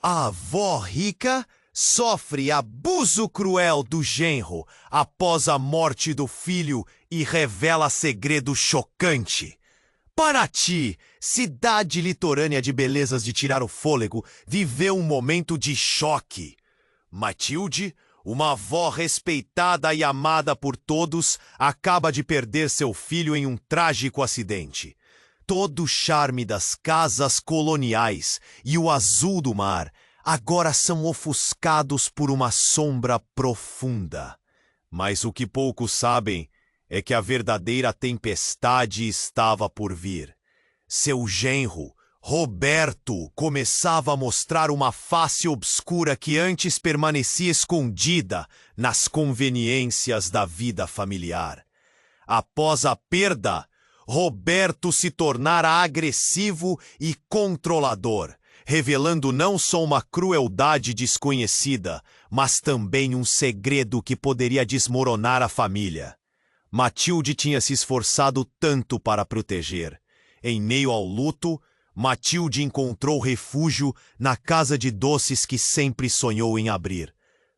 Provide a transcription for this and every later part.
A avó rica sofre abuso cruel do genro após a morte do filho e revela segredo chocante. Paraty, cidade litorânea de belezas de tirar o fôlego, viveu um momento de choque. Matilde, uma avó respeitada e amada por todos, acaba de perder seu filho em um trágico acidente. Todo o charme das casas coloniais e o azul do mar agora são ofuscados por uma sombra profunda. Mas o que poucos sabem é que a verdadeira tempestade estava por vir. Seu genro, Roberto, começava a mostrar uma face obscura que antes permanecia escondida nas conveniências da vida familiar. Após a perda, Roberto se tornara agressivo e controlador, revelando não só uma crueldade desconhecida, mas também um segredo que poderia desmoronar a família. Matilde tinha se esforçado tanto para proteger. Em meio ao luto, Matilde encontrou refúgio na casa de doces que sempre sonhou em abrir.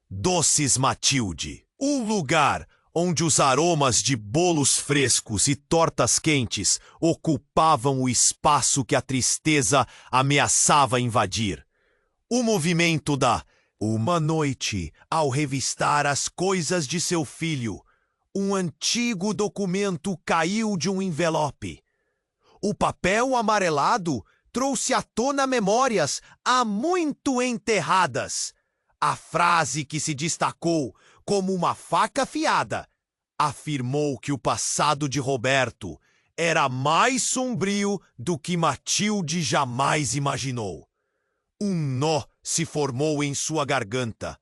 Doces Matilde, um lugar onde os aromas de bolos frescos e tortas quentes ocupavam o espaço que a tristeza ameaçava invadir. O movimento da Uma noite, ao revistar as coisas de seu filho, um antigo documento caiu de um envelope. O papel amarelado trouxe à tona memórias há muito enterradas. A frase que se destacou como uma faca afiada afirmou que o passado de Roberto era mais sombrio do que Matilde jamais imaginou. Um nó se formou em sua garganta,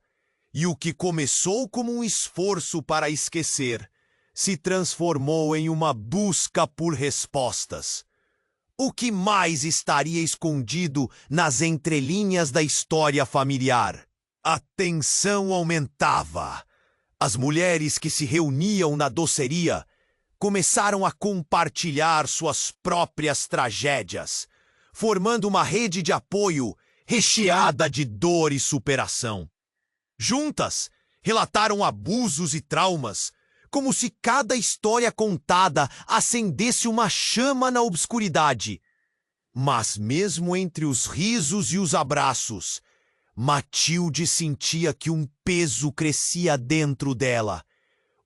e o que começou como um esforço para esquecer se transformou em uma busca por respostas. O que mais estaria escondido nas entrelinhas da história familiar? A tensão aumentava. As mulheres que se reuniam na doceria começaram a compartilhar suas próprias tragédias, formando uma rede de apoio recheada de dor e superação. Juntas, relataram abusos e traumas, como se cada história contada acendesse uma chama na obscuridade. Mas mesmo entre os risos e os abraços, Matilde sentia que um peso crescia dentro dela.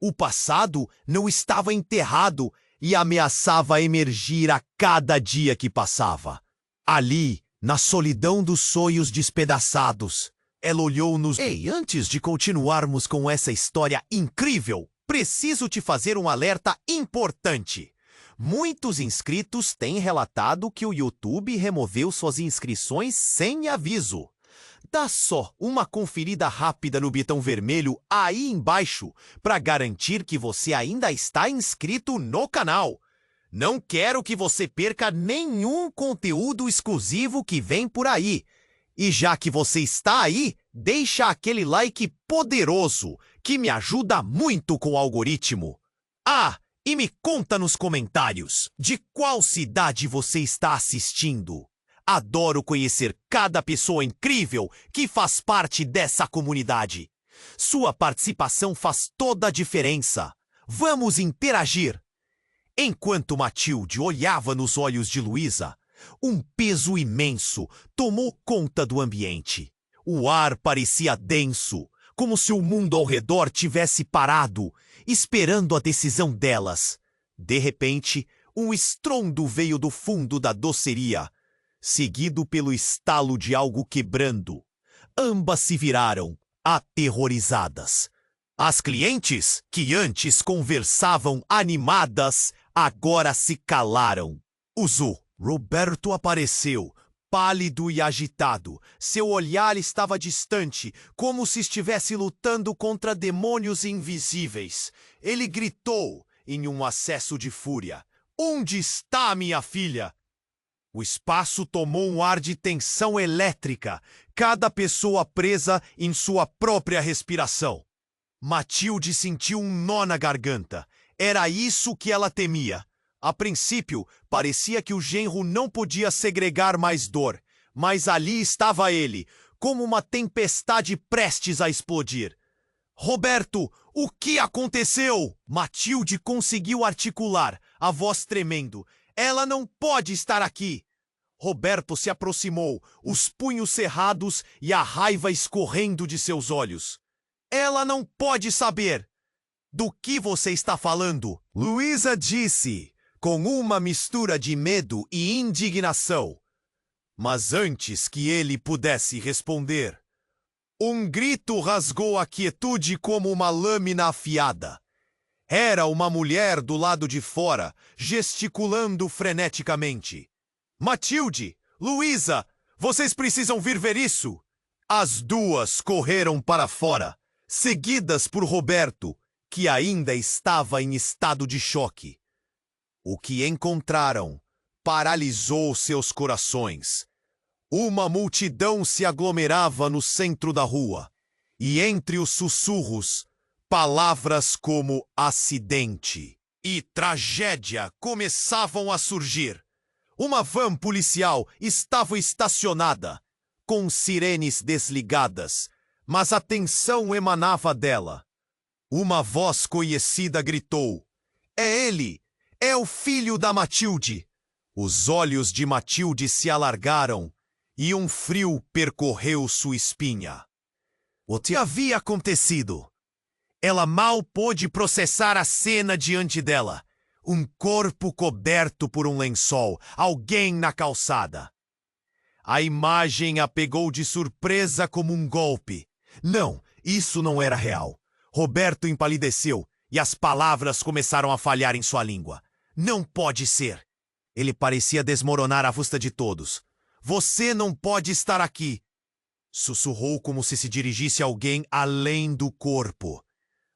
O passado não estava enterrado e ameaçava emergir a cada dia que passava. Ali, na solidão dos sonhos despedaçados, ela olhou-nos. Ei, antes de continuarmos com essa história incrível, preciso te fazer um alerta importante. Muitos inscritos têm relatado que o YouTube removeu suas inscrições sem aviso. Dá só uma conferida rápida no botão vermelho aí embaixo para garantir que você ainda está inscrito no canal. Não quero que você perca nenhum conteúdo exclusivo que vem por aí. E já que você está aí, deixa aquele like poderoso que me ajuda muito com o algoritmo. Ah, e me conta nos comentários de qual cidade você está assistindo. Adoro conhecer cada pessoa incrível que faz parte dessa comunidade. Sua participação faz toda a diferença. Vamos interagir. Enquanto Matilde olhava nos olhos de Luísa, um peso imenso tomou conta do ambiente. O ar parecia denso, como se o mundo ao redor tivesse parado, esperando a decisão delas. De repente, um estrondo veio do fundo da doceria, seguido pelo estalo de algo quebrando. Ambas se viraram, aterrorizadas. As clientes, que antes conversavam animadas, agora se calaram. Roberto apareceu, pálido e agitado. Seu olhar estava distante, como se estivesse lutando contra demônios invisíveis. Ele gritou, em um acesso de fúria: "Onde está minha filha?" O espaço tomou um ar de tensão elétrica, cada pessoa presa em sua própria respiração. Matilde sentiu um nó na garganta. Era isso que ela temia. A princípio, parecia que o genro não podia segregar mais dor, mas ali estava ele, como uma tempestade prestes a explodir. Roberto, o que aconteceu? Matilde conseguiu articular, a voz tremendo. Ela não pode estar aqui. Roberto se aproximou, os punhos cerrados e a raiva escorrendo de seus olhos. Ela não pode saber. Do que você está falando? Luísa disse, com uma mistura de medo e indignação. Mas antes que ele pudesse responder, um grito rasgou a quietude como uma lâmina afiada. Era uma mulher do lado de fora, gesticulando freneticamente. Matilde, Luísa, vocês precisam vir ver isso. As duas correram para fora, seguidas por Roberto, que ainda estava em estado de choque. O que encontraram paralisou seus corações. Uma multidão se aglomerava no centro da rua, e entre os sussurros, palavras como acidente e tragédia começavam a surgir. Uma van policial estava estacionada, com sirenes desligadas, mas a tensão emanava dela. Uma voz conhecida gritou: "É ele! É o filho da Matilde!" Os olhos de Matilde se alargaram e um frio percorreu sua espinha. O que havia acontecido? Ela mal pôde processar a cena diante dela. Um corpo coberto por um lençol, alguém na calçada. A imagem a pegou de surpresa como um golpe. Não, isso não era real. Roberto empalideceu e as palavras começaram a falhar em sua língua. Não pode ser. Ele parecia desmoronar à vista de todos. Você não pode estar aqui. Sussurrou como se dirigisse a alguém além do corpo.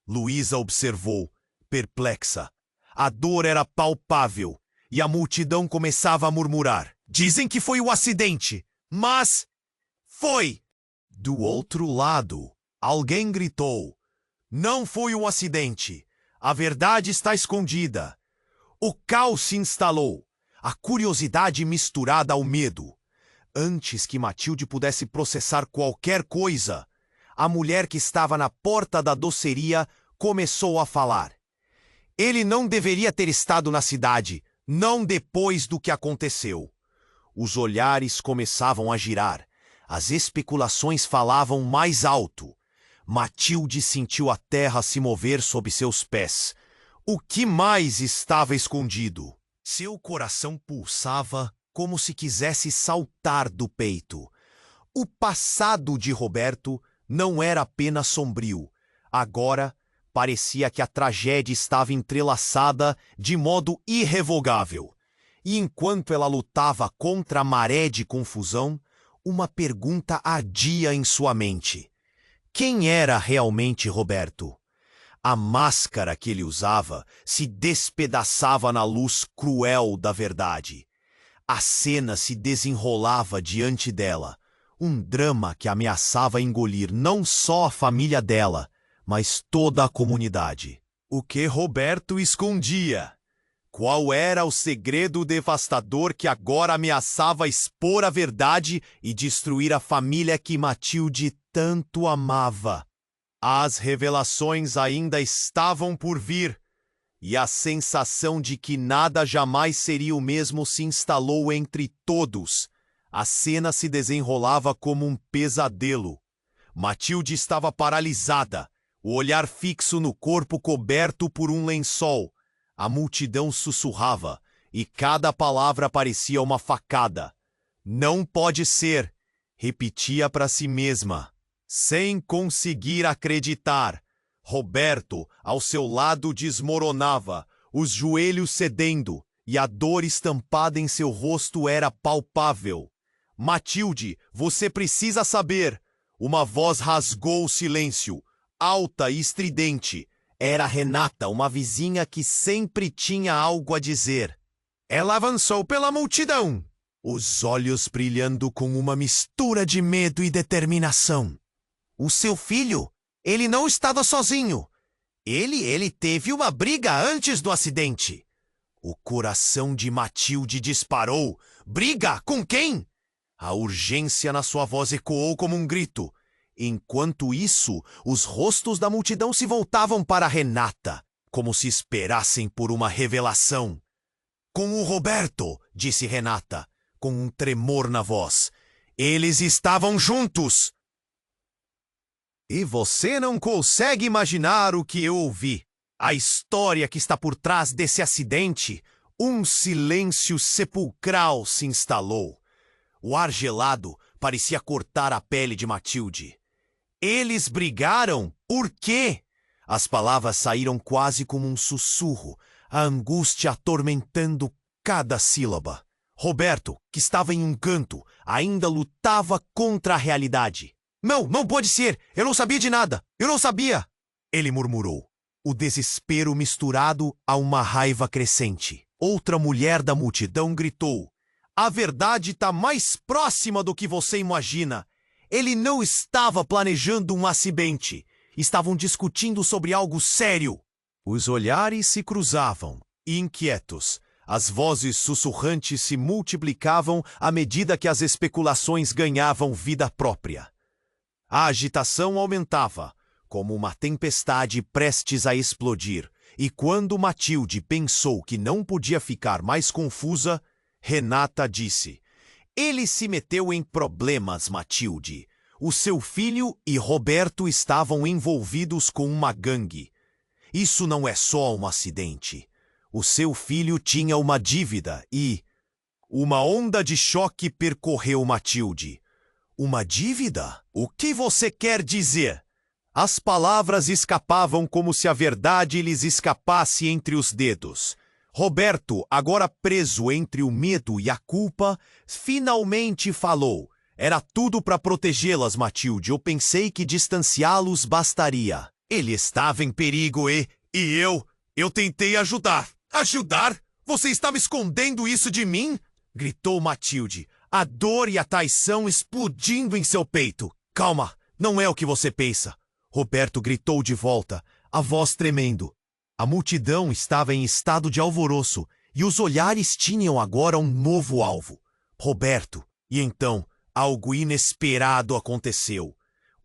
Luísa observou, perplexa. A dor era palpável e a multidão começava a murmurar. Dizem que foi o acidente, mas foi! Do outro lado, alguém gritou. Não foi um acidente. A verdade está escondida. O caos se instalou, a curiosidade misturada ao medo. Antes que Matilde pudesse processar qualquer coisa, a mulher que estava na porta da doceria começou a falar. Ele não deveria ter estado na cidade, não depois do que aconteceu. Os olhares começavam a girar, as especulações falavam mais alto. Matilde sentiu a terra se mover sob seus pés. O que mais estava escondido? Seu coração pulsava como se quisesse saltar do peito. O passado de Roberto não era apenas sombrio. Agora, parecia que a tragédia estava entrelaçada de modo irrevogável. E enquanto ela lutava contra a maré de confusão, uma pergunta ardia em sua mente. Quem era realmente Roberto? A máscara que ele usava se despedaçava na luz cruel da verdade. A cena se desenrolava diante dela, um drama que ameaçava engolir não só a família dela, mas toda a comunidade. O que Roberto escondia? Qual era o segredo devastador que agora ameaçava expor a verdade e destruir a família que Matilde tanto amava? As revelações ainda estavam por vir, e a sensação de que nada jamais seria o mesmo se instalou entre todos. A cena se desenrolava como um pesadelo. Matilde estava paralisada, o olhar fixo no corpo coberto por um lençol. A multidão sussurrava, e cada palavra parecia uma facada. Não pode ser, repetia para si mesma, sem conseguir acreditar. Roberto, ao seu lado, desmoronava, os joelhos cedendo, e a dor estampada em seu rosto era palpável. Matilde, você precisa saber. Uma voz rasgou o silêncio, alta e estridente. Era Renata, uma vizinha que sempre tinha algo a dizer. Ela avançou pela multidão, os olhos brilhando com uma mistura de medo e determinação. O seu filho? Ele não estava sozinho. Ele teve uma briga antes do acidente. O coração de Matilde disparou. Briga? Com quem? A urgência na sua voz ecoou como um grito. Enquanto isso, os rostos da multidão se voltavam para Renata, como se esperassem por uma revelação. Com o Roberto, disse Renata, com um tremor na voz. Eles estavam juntos! E você não consegue imaginar o que eu ouvi. A história que está por trás desse acidente. Um silêncio sepulcral se instalou. O ar gelado parecia cortar a pele de Matilde. Eles brigaram? Por quê? As palavras saíram quase como um sussurro, a angústia atormentando cada sílaba. Roberto, que estava em um canto, ainda lutava contra a realidade. Não pode ser! Eu não sabia de nada! Eu não sabia! Ele murmurou, o desespero misturado a uma raiva crescente. Outra mulher da multidão gritou. A verdade está mais próxima do que você imagina. Ele não estava planejando um acidente. Estavam discutindo sobre algo sério. Os olhares se cruzavam, inquietos. As vozes sussurrantes se multiplicavam à medida que as especulações ganhavam vida própria. A agitação aumentava, como uma tempestade prestes a explodir, e quando Matilde pensou que não podia ficar mais confusa, Renata disse: Ele se meteu em problemas, Matilde. O seu filho e Roberto estavam envolvidos com uma gangue. Isso não é só um acidente. O seu filho tinha uma dívida e... Uma onda de choque percorreu Matilde. Uma dívida? O que você quer dizer? As palavras escapavam como se a verdade lhes escapasse entre os dedos. Roberto, agora preso entre o medo e a culpa, finalmente falou. Era tudo para protegê-las, Matilde. Eu pensei que distanciá-los bastaria. Ele estava em perigo e eu tentei ajudar. Ajudar? Você está me escondendo isso de mim? Gritou Matilde, a dor e a traição explodindo em seu peito. Calma, não é o que você pensa. Roberto gritou de volta, a voz tremendo. A multidão estava em estado de alvoroço e os olhares tinham agora um novo alvo. Roberto. E então, algo inesperado aconteceu.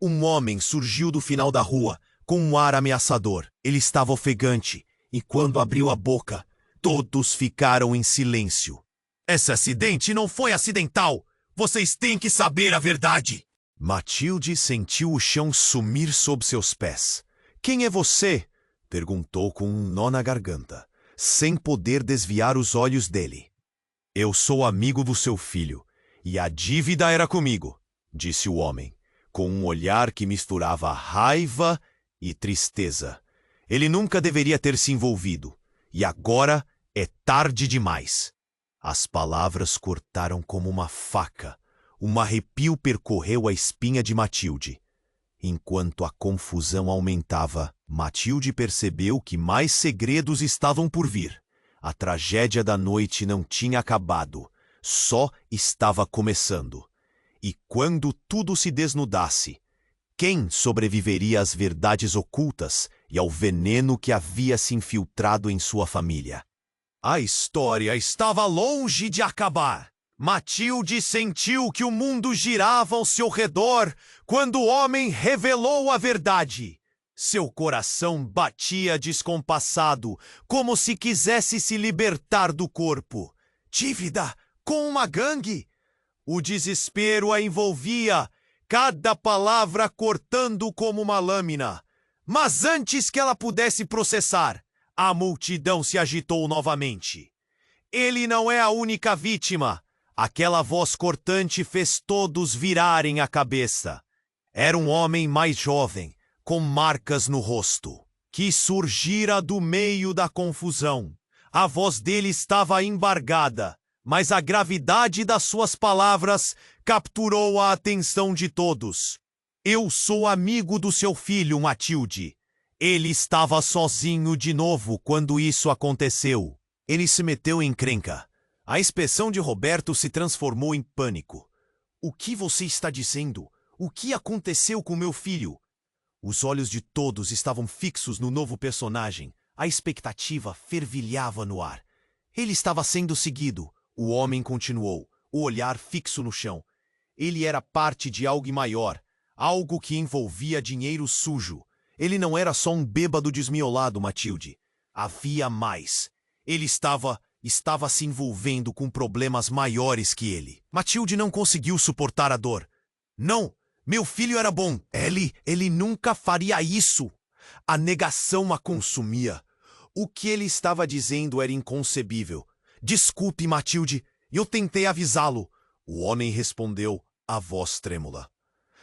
Um homem surgiu do final da rua, com um ar ameaçador. Ele estava ofegante, e quando abriu a boca, todos ficaram em silêncio. Esse acidente não foi acidental! Vocês têm que saber a verdade! Matilde sentiu o chão sumir sob seus pés. Quem é você? Perguntou com um nó na garganta, sem poder desviar os olhos dele. Eu sou amigo do seu filho, e a dívida era comigo, disse o homem, com um olhar que misturava raiva e tristeza. Ele nunca deveria ter se envolvido, e agora é tarde demais. As palavras cortaram como uma faca. Um arrepio percorreu a espinha de Matilde. Enquanto a confusão aumentava, Matilde percebeu que mais segredos estavam por vir. A tragédia da noite não tinha acabado, só estava começando. E quando tudo se desnudasse, quem sobreviveria às verdades ocultas e ao veneno que havia se infiltrado em sua família? A história estava longe de acabar. Matilde sentiu que o mundo girava ao seu redor quando o homem revelou a verdade. Seu coração batia descompassado, como se quisesse se libertar do corpo. Dívida com uma gangue? O desespero a envolvia, cada palavra cortando como uma lâmina. Mas antes que ela pudesse processar, a multidão se agitou novamente. Ele não é a única vítima. Aquela voz cortante fez todos virarem a cabeça. Era um homem mais jovem, com marcas no rosto, que surgira do meio da confusão. A voz dele estava embargada, mas a gravidade das suas palavras capturou a atenção de todos. Eu sou amigo do seu filho, Matilde. Ele estava sozinho de novo quando isso aconteceu. Ele se meteu em encrenca. A expressão de Roberto se transformou em pânico. O que você está dizendo? O que aconteceu com meu filho? Os olhos de todos estavam fixos no novo personagem. A expectativa fervilhava no ar. Ele estava sendo seguido. O homem continuou, o olhar fixo no chão. Ele era parte de algo maior, algo que envolvia dinheiro sujo. Ele não era só um bêbado desmiolado, Matilde. Havia mais. Ele estava se envolvendo com problemas maiores que ele. Matilde não conseguiu suportar a dor. Não, meu filho era bom. Ele nunca faria isso. A negação a consumia. O que ele estava dizendo era inconcebível. Desculpe, Matilde, eu tentei avisá-lo. O homem respondeu, a voz trêmula.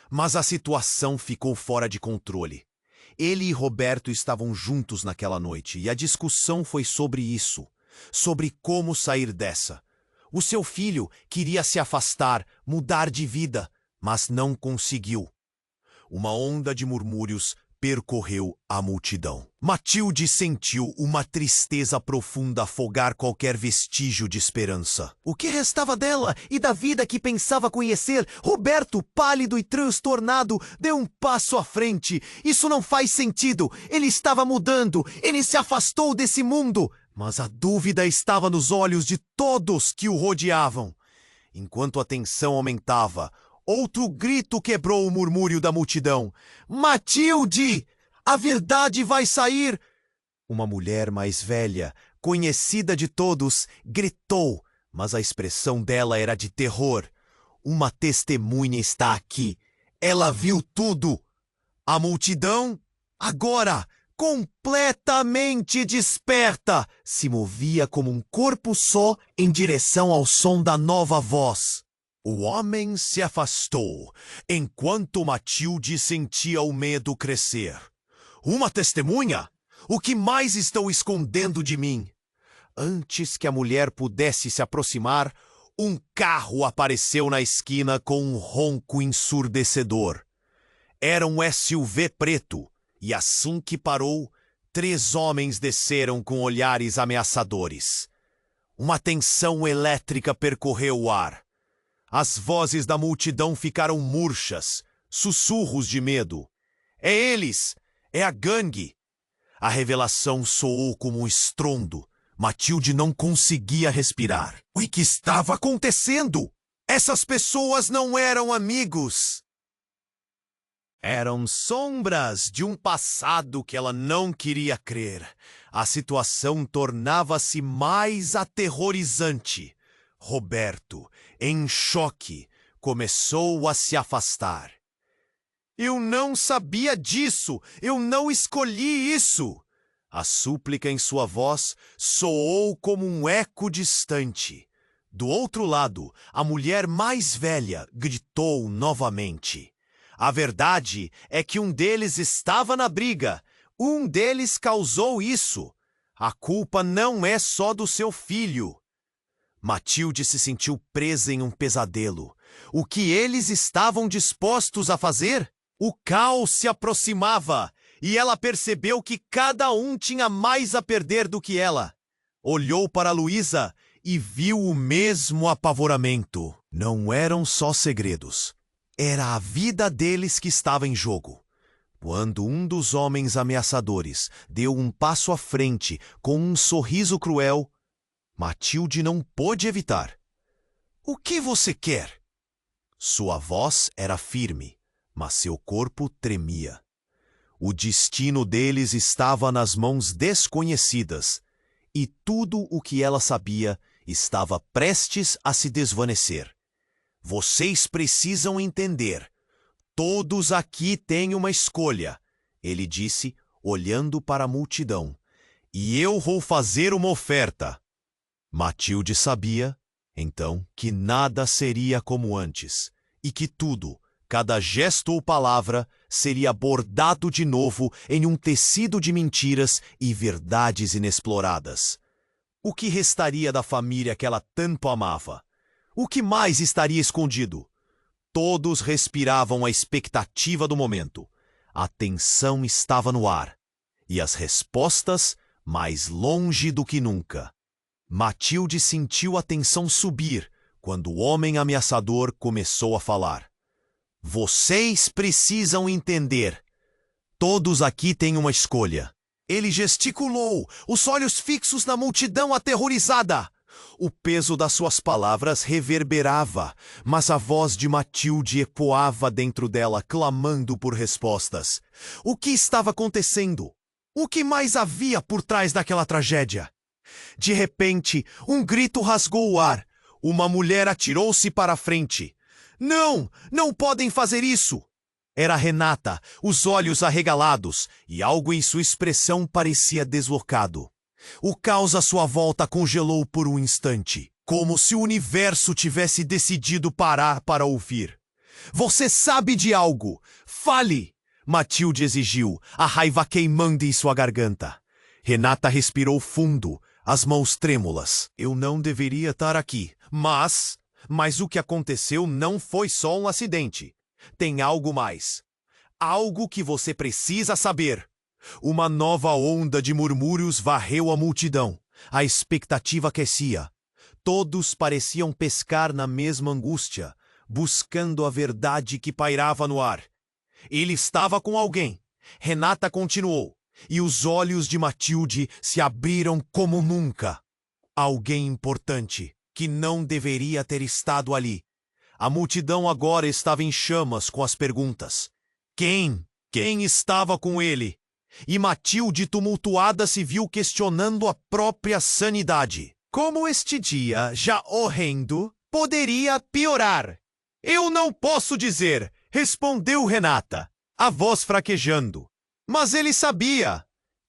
Mas a situação ficou fora de controle. Ele e Roberto estavam juntos naquela noite e a discussão foi sobre isso, sobre como sair dessa. O seu filho queria se afastar, mudar de vida, mas não conseguiu. Uma onda de murmúrios percorreu a multidão. Matilde sentiu uma tristeza profunda afogar qualquer vestígio de esperança. O que restava dela e da vida que pensava conhecer? Roberto, pálido e transtornado, deu um passo à frente. Isso não faz sentido. Ele estava mudando. Ele se afastou desse mundo. Mas a dúvida estava nos olhos de todos que o rodeavam. Enquanto a tensão aumentava, outro grito quebrou o murmúrio da multidão. Matilde! A verdade vai sair! Uma mulher mais velha, conhecida de todos, gritou, mas a expressão dela era de terror. Uma testemunha está aqui. Ela viu tudo. A multidão, agora, completamente desperta, se movia como um corpo só em direção ao som da nova voz. O homem se afastou, enquanto Matilde sentia o medo crescer. Uma testemunha? O que mais estão escondendo de mim? Antes que a mulher pudesse se aproximar, um carro apareceu na esquina com um ronco ensurdecedor. Era um SUV preto, e assim que parou, 3 homens desceram com olhares ameaçadores. Uma tensão elétrica percorreu o ar. As vozes da multidão ficaram murchas, sussurros de medo. É eles! É a gangue! A revelação soou como um estrondo. Matilde não conseguia respirar. O que estava acontecendo? Essas pessoas não eram amigos. Eram sombras de um passado que ela não queria crer. A situação tornava-se mais aterrorizante. Roberto, em choque, começou a se afastar. Eu não sabia disso! Eu não escolhi isso! A súplica em sua voz soou como um eco distante. Do outro lado, a mulher mais velha gritou novamente. A verdade é que um deles estava na briga. Um deles causou isso. A culpa não é só do seu filho. Matilde se sentiu presa em um pesadelo. O que eles estavam dispostos a fazer? O caos se aproximava, e ela percebeu que cada um tinha mais a perder do que ela. Olhou para Luísa e viu o mesmo apavoramento. Não eram só segredos. Era a vida deles que estava em jogo. Quando um dos homens ameaçadores deu um passo à frente com um sorriso cruel, Matilde não pôde evitar. O que você quer? Sua voz era firme, mas seu corpo tremia. O destino deles estava nas mãos desconhecidas, e tudo o que ela sabia estava prestes a se desvanecer. Vocês precisam entender. Todos aqui têm uma escolha, ele disse, olhando para a multidão. E eu vou fazer uma oferta. Matilde sabia, então, que nada seria como antes, e que tudo, cada gesto ou palavra, seria bordado de novo em um tecido de mentiras e verdades inexploradas. O que restaria da família que ela tanto amava? O que mais estaria escondido? Todos respiravam a expectativa do momento. A tensão estava no ar, e as respostas mais longe do que nunca. Matilde sentiu a tensão subir quando o homem ameaçador começou a falar. Vocês precisam entender. Todos aqui têm uma escolha. Ele gesticulou, os olhos fixos na multidão aterrorizada. O peso das suas palavras reverberava, mas a voz de Matilde ecoava dentro dela, clamando por respostas. O que estava acontecendo? O que mais havia por trás daquela tragédia? De repente, um grito rasgou o ar. Uma mulher atirou-se para a frente. Não! Não podem fazer isso! Era Renata, os olhos arregalados, e algo em sua expressão parecia deslocado. O caos à sua volta congelou por um instante, como se o universo tivesse decidido parar para ouvir. Você sabe de algo! Fale! Matilde exigiu, a raiva queimando em sua garganta. Renata respirou fundo, as mãos trêmulas. Eu não deveria estar aqui, mas o que aconteceu não foi só um acidente. Tem algo mais. Algo que você precisa saber. Uma nova onda de murmúrios varreu a multidão. A expectativa aquecia. Todos pareciam pescar na mesma angústia, buscando a verdade que pairava no ar. Ele estava com alguém. Renata continuou, e os olhos de Matilde se abriram como nunca. Alguém importante, que não deveria ter estado ali. A multidão agora estava em chamas com as perguntas. Quem? Quem estava com ele? E Matilde, tumultuada, se viu questionando a própria sanidade. Como este dia, já horrendo, poderia piorar? Eu não posso dizer, respondeu Renata, a voz fraquejando. Mas ele sabia.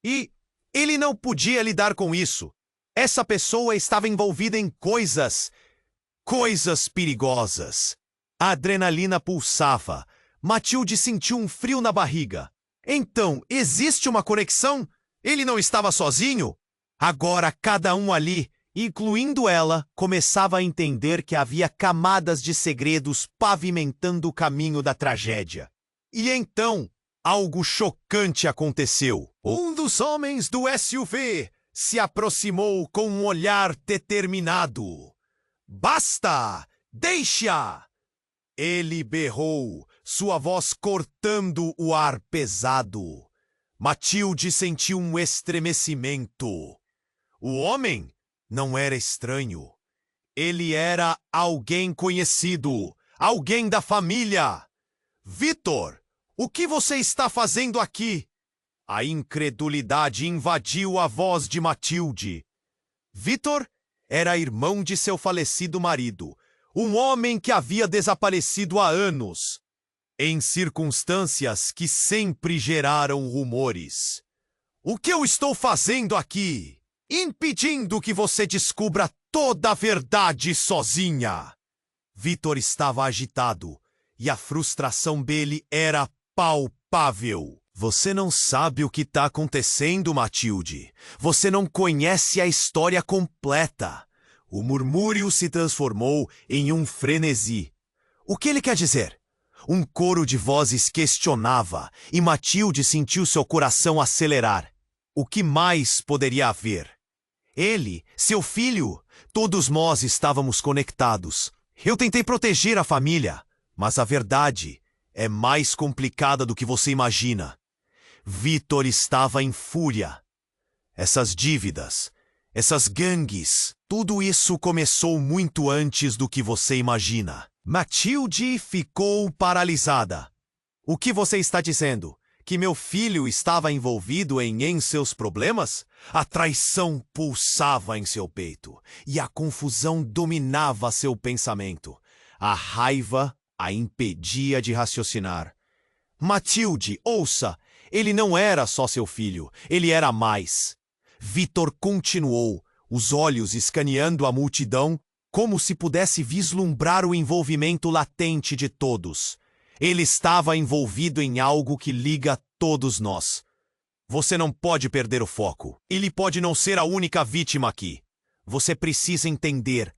E ele não podia lidar com isso. Essa pessoa estava envolvida em coisas perigosas. A adrenalina pulsava. Matilde sentiu um frio na barriga. Então, existe uma conexão? Ele não estava sozinho? Agora cada um ali, incluindo ela, começava a entender que havia camadas de segredos pavimentando o caminho da tragédia. E então, algo chocante aconteceu. Um dos homens do SUV se aproximou com um olhar determinado. Basta! Deixa! Ele berrou, sua voz cortando o ar pesado. Matilde sentiu um estremecimento. O homem não era estranho. Ele era alguém conhecido, alguém da família. Vitor, o que você está fazendo aqui? A incredulidade invadiu a voz de Matilde. Vitor era irmão de seu falecido marido, um homem que havia desaparecido há anos, em circunstâncias que sempre geraram rumores. O que eu estou fazendo aqui? Impedindo que você descubra toda a verdade sozinha. Vitor estava agitado e a frustração dele era palpável. Você não sabe o que está acontecendo, Matilde. Você não conhece a história completa. O murmúrio se transformou em um frenesi. O que ele quer dizer? Um coro de vozes questionava, e Matilde sentiu seu coração acelerar. O que mais poderia haver? Ele, seu filho, todos nós estávamos conectados. Eu tentei proteger a família, mas a verdade é mais complicada do que você imagina. Vitor estava em fúria. Essas dívidas, essas gangues, tudo isso começou muito antes do que você imagina. Matilde ficou paralisada. O que você está dizendo? Que meu filho estava envolvido em seus problemas? A traição pulsava em seu peito e a confusão dominava seu pensamento. A raiva a impedia de raciocinar. Matilde, ouça! Ele não era só seu filho, ele era mais. Vitor continuou, os olhos escaneando a multidão, como se pudesse vislumbrar o envolvimento latente de todos. Ele estava envolvido em algo que liga todos nós. Você não pode perder o foco. Ele pode não ser a única vítima aqui. Você precisa entender.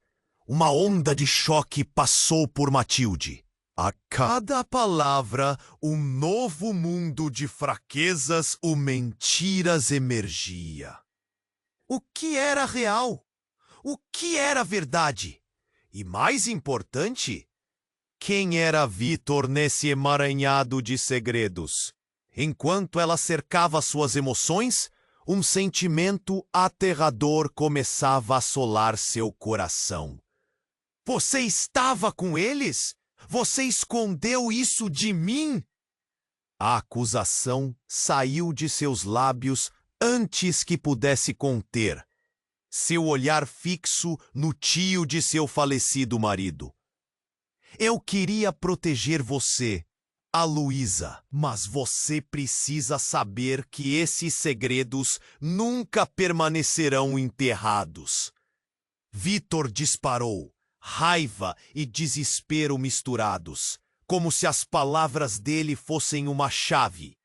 Uma onda de choque passou por Matilde. A cada palavra, um novo mundo de fraquezas ou mentiras emergia. O que era real? O que era verdade? E mais importante, quem era Vitor nesse emaranhado de segredos? Enquanto ela cercava suas emoções, Um sentimento aterrador começava a assolar seu coração. Você estava com eles? Você escondeu isso de mim? A acusação saiu de seus lábios antes que pudesse conter seu olhar fixo no tio de seu falecido marido. Eu queria proteger você, Aloísa, mas você precisa saber que esses segredos nunca permanecerão enterrados. Vitor disparou, raiva e desespero misturados, como se as palavras dele fossem uma chave.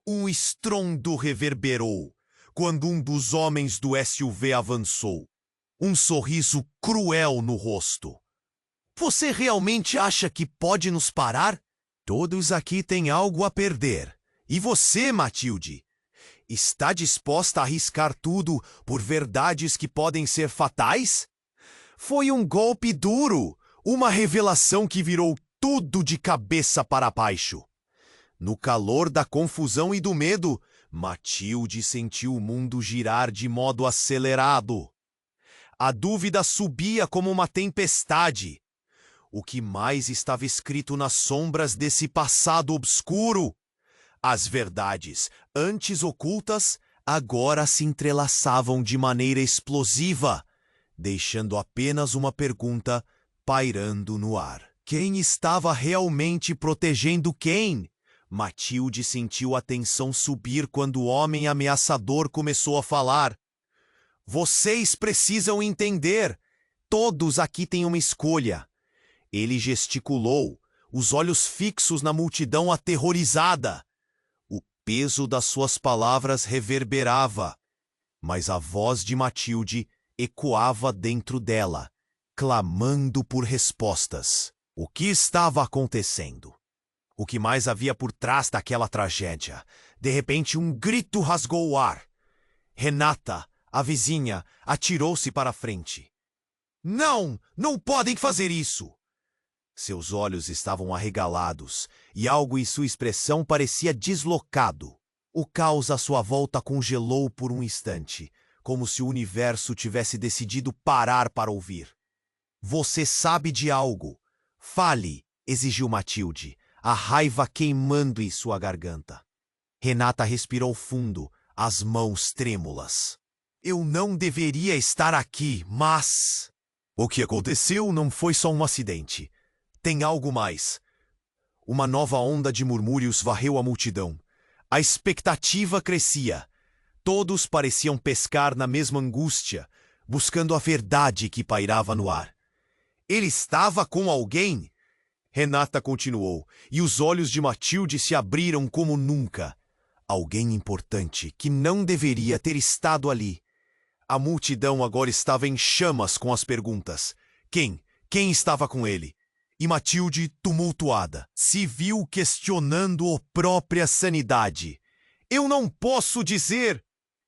Um estrondo reverberou quando um dos homens do SUV avançou, um sorriso cruel no rosto. Você realmente acha que pode nos parar? Todos aqui têm algo a perder. E você, Matilde? Está disposta a arriscar tudo por verdades que podem ser fatais? Foi um golpe duro, uma revelação que virou tudo de cabeça para baixo. No calor da confusão e do medo, Matilde sentiu o mundo girar de modo acelerado. A dúvida subia como uma tempestade. O que mais estava escrito nas sombras desse passado obscuro? As verdades, antes ocultas, agora se entrelaçavam de maneira explosiva, deixando apenas uma pergunta pairando no ar. Quem estava realmente protegendo quem? Matilde sentiu a tensão subir quando o homem ameaçador começou a falar. Vocês precisam entender. Todos aqui têm uma escolha. Ele gesticulou, os olhos fixos na multidão aterrorizada. O peso das suas palavras reverberava, mas a voz de Matilde ecoava dentro dela, clamando por respostas. O que estava acontecendo? O que mais havia por trás daquela tragédia? De repente, um grito rasgou o ar. Renata, a vizinha, atirou-se para a frente. Não! Não podem fazer isso! Seus olhos estavam arregalados e algo em sua expressão parecia deslocado. O caos à sua volta congelou por um instante, como se o universo tivesse decidido parar para ouvir. Você sabe de algo. Fale, exigiu Matilde, a raiva queimando em sua garganta. Renata respirou fundo, as mãos trêmulas. Eu não deveria estar aqui, mas... O que aconteceu não foi só um acidente. Tem algo mais. Uma nova onda de murmúrios varreu a multidão. A expectativa crescia. Todos pareciam pescar na mesma angústia, buscando a verdade que pairava no ar. Ele estava com alguém? Renata continuou, e os olhos de Matilde se abriram como nunca. Alguém importante que não deveria ter estado ali. A multidão agora estava em chamas com as perguntas. Quem? Quem estava com ele? E Matilde, tumultuada, se viu questionando a própria sanidade. Eu não posso dizer,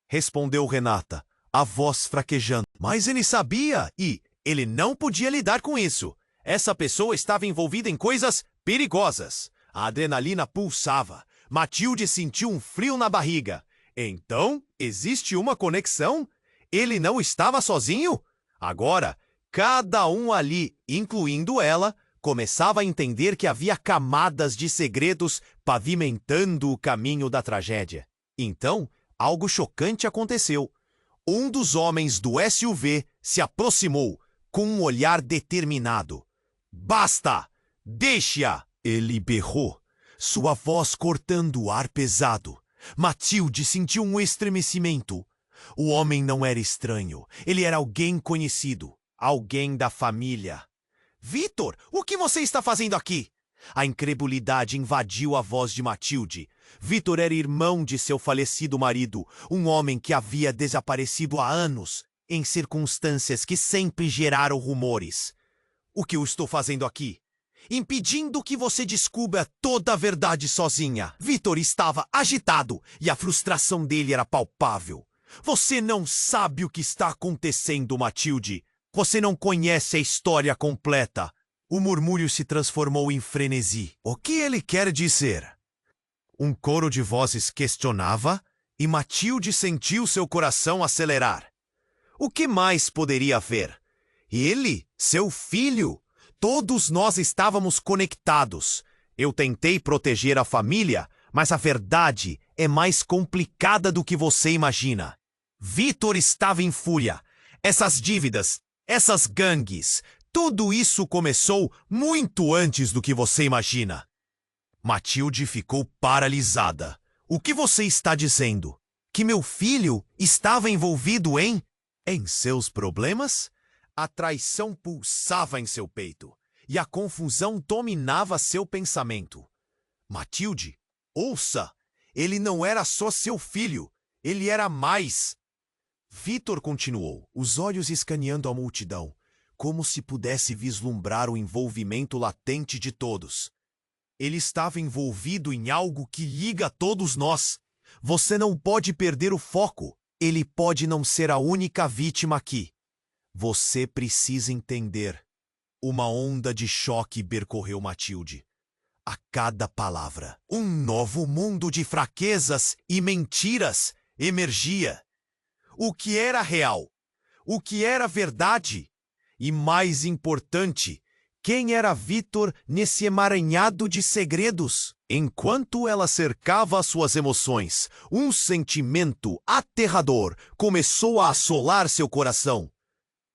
respondeu Renata, a voz fraquejando. Mas ele sabia e ele não podia lidar com isso. Essa pessoa estava envolvida em coisas perigosas. A adrenalina pulsava. Matilde sentiu um frio na barriga. Então, existe uma conexão? Ele não estava sozinho? Agora, cada um ali, incluindo ela, começava a entender que havia camadas de segredos pavimentando o caminho da tragédia. Então, algo chocante aconteceu. Um dos homens do SUV se aproximou com um olhar determinado. Basta! Deixe-a! Ele berrou, sua voz cortando o ar pesado. Matilde sentiu um estremecimento. O homem não era estranho. Ele era alguém conhecido. Alguém da família. Vitor, o que você está fazendo aqui? A incredulidade invadiu a voz de Matilde. Vitor era irmão de seu falecido marido, um homem que havia desaparecido há anos, em circunstâncias que sempre geraram rumores. O que eu estou fazendo aqui? Impedindo que você descubra toda a verdade sozinha. Vitor estava agitado e a frustração dele era palpável. Você não sabe o que está acontecendo, Matilde. Você não conhece a história completa. O murmúrio se transformou em frenesi. O que ele quer dizer? Um coro de vozes questionava e Matilde sentiu seu coração acelerar. O que mais poderia haver? Ele, seu filho. Todos nós estávamos conectados. Eu tentei proteger a família, mas a verdade é mais complicada do que você imagina. Vitor estava em fúria. Essas dívidas, essas gangues, tudo isso começou muito antes do que você imagina. Matilde ficou paralisada. O que você está dizendo? Que meu filho estava envolvido em seus problemas? A traição pulsava em seu peito e a confusão dominava seu pensamento. Matilde, ouça! Ele não era só seu filho, ele era mais. Vitor continuou, os olhos escaneando a multidão, como se pudesse vislumbrar o envolvimento latente de todos. Ele estava envolvido em algo que liga todos nós. Você não pode perder o foco. Ele pode não ser a única vítima aqui. Você precisa entender. Uma onda de choque percorreu Matilde. A cada palavra, um novo mundo de fraquezas e mentiras emergia. O que era real? O que era verdade? E mais importante, quem era Vitor nesse emaranhado de segredos? Enquanto ela cercava suas emoções, um sentimento aterrador começou a assolar seu coração.